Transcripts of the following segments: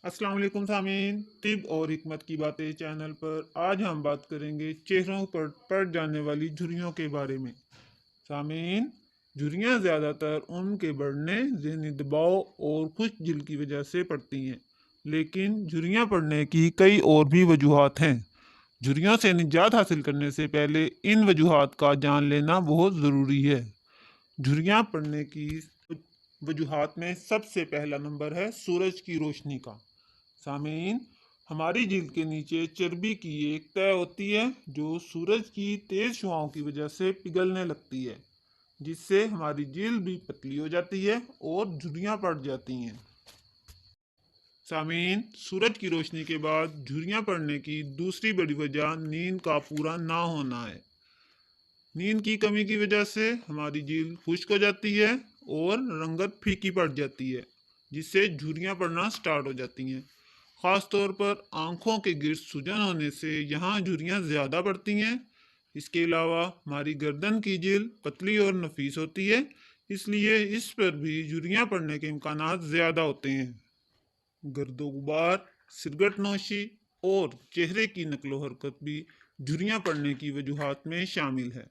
अस्सलाम वालेकुम सामीन, तिब और हिकमत की बातें चैनल पर आज हम बात करेंगे चेहरों पर पड़ जाने वाली झुर्रियों के बारे में। सामीन, झुर्रियाँ ज़्यादातर ऊन के बढ़ने, ज़हनी दबाव और खुश्क जिल्द की वजह से पड़ती हैं, लेकिन झुर्रियाँ पड़ने की कई और भी वजूहात हैं। झुर्रियों से निजात हासिल करने से पहले इन वजूहात का जान लेना बहुत ज़रूरी है। झुर्रियाँ पड़ने की वजूहात में सबसे पहला नंबर है सूरज की रोशनी का। सामीन, हमारी जिल्द के नीचे चर्बी की एक तह होती है जो सूरज की तेज शुआओं की वजह से पिघलने लगती है, जिससे हमारी जिल्द भी पतली हो जाती है और झुर्रियाँ पड़ जाती हैं। सामीन, सूरज की रोशनी के बाद झुर्रियाँ पड़ने की दूसरी बड़ी वजह नींद का पूरा ना होना है। नींद की कमी की वजह से हमारी जिल्द खुश्क हो जाती है और रंगत फीकी पड़ जाती है, जिससे झुर्रियाँ पड़ना स्टार्ट हो जाती हैं। ख़ास तौर पर आँखों के गिर्द सूजन होने से यहाँ झुर्रियाँ ज़्यादा पड़ती हैं। इसके अलावा हमारी गर्दन की जिल्द पतली और नफीस होती है, इसलिए इस पर भी झुर्रियाँ पड़ने के इम्कानात ज़्यादा होते हैं। गर्दो गुबार, सिगरेट नोशी और चेहरे की नकलो हरकत भी झुर्रियाँ पड़ने की वजूहात में शामिल है।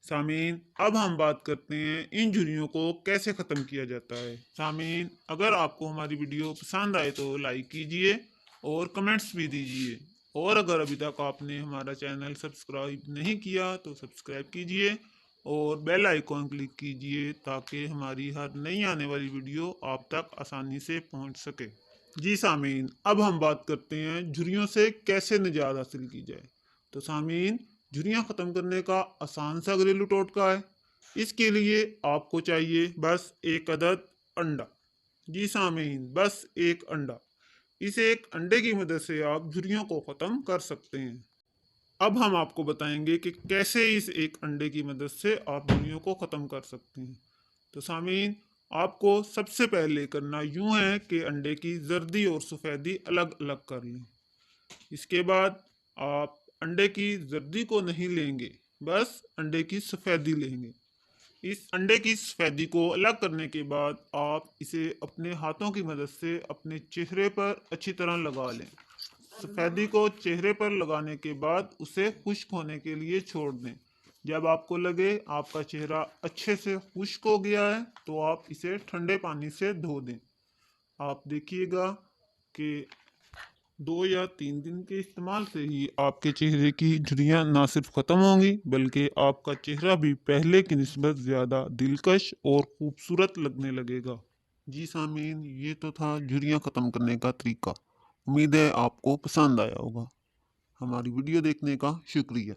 सामीन, अब हम बात करते हैं इन झुर्रियों को कैसे ख़त्म किया जाता है। सामीन, अगर आपको हमारी वीडियो पसंद आए तो लाइक कीजिए और कमेंट्स भी दीजिए, और अगर अभी तक आपने हमारा चैनल सब्सक्राइब नहीं किया तो सब्सक्राइब कीजिए और बेल आइकॉन क्लिक कीजिए ताकि हमारी हर नई आने वाली वीडियो आप तक आसानी से पहुंच सके। जी सामीन, अब हम बात करते हैं झुर्रियों से कैसे निजात हासिल की जाए। तो सामीन, झुर्रियाँ ख़त्म करने का आसान सा घरेलू टोटका है। इसके लिए आपको चाहिए बस एक अदद अंडा। जी सामीन, बस एक अंडा। इस एक अंडे की मदद से आप झुर्रियों को ख़त्म कर सकते हैं। अब हम आपको बताएंगे कि कैसे इस एक अंडे की मदद से आप झुर्रियों को ख़त्म कर सकते हैं। तो सामीन, आपको सबसे पहले करना यूं है कि अंडे की जर्दी और सफ़ेदी अलग अलग कर लें। इसके बाद आप अंडे की जर्दी को नहीं लेंगे, बस अंडे की सफ़ेदी लेंगे। इस अंडे की सफ़ेदी को अलग करने के बाद आप इसे अपने हाथों की मदद से अपने चेहरे पर अच्छी तरह लगा लें। सफ़ेदी को चेहरे पर लगाने के बाद उसे खुश्क होने के लिए छोड़ दें। जब आपको लगे आपका चेहरा अच्छे से खुश्क हो गया है तो आप इसे ठंडे पानी से धो दें। आप देखिएगा कि 2 या 3 दिन के इस्तेमाल से ही आपके चेहरे की झुर्रियाँ ना सिर्फ ख़त्म होंगी बल्कि आपका चेहरा भी पहले की निस्बत ज़्यादा दिलकश और खूबसूरत लगने लगेगा। जी सामीन, ये तो था झुर्रियाँ ख़त्म करने का तरीका। उम्मीद है आपको पसंद आया होगा। हमारी वीडियो देखने का शुक्रिया।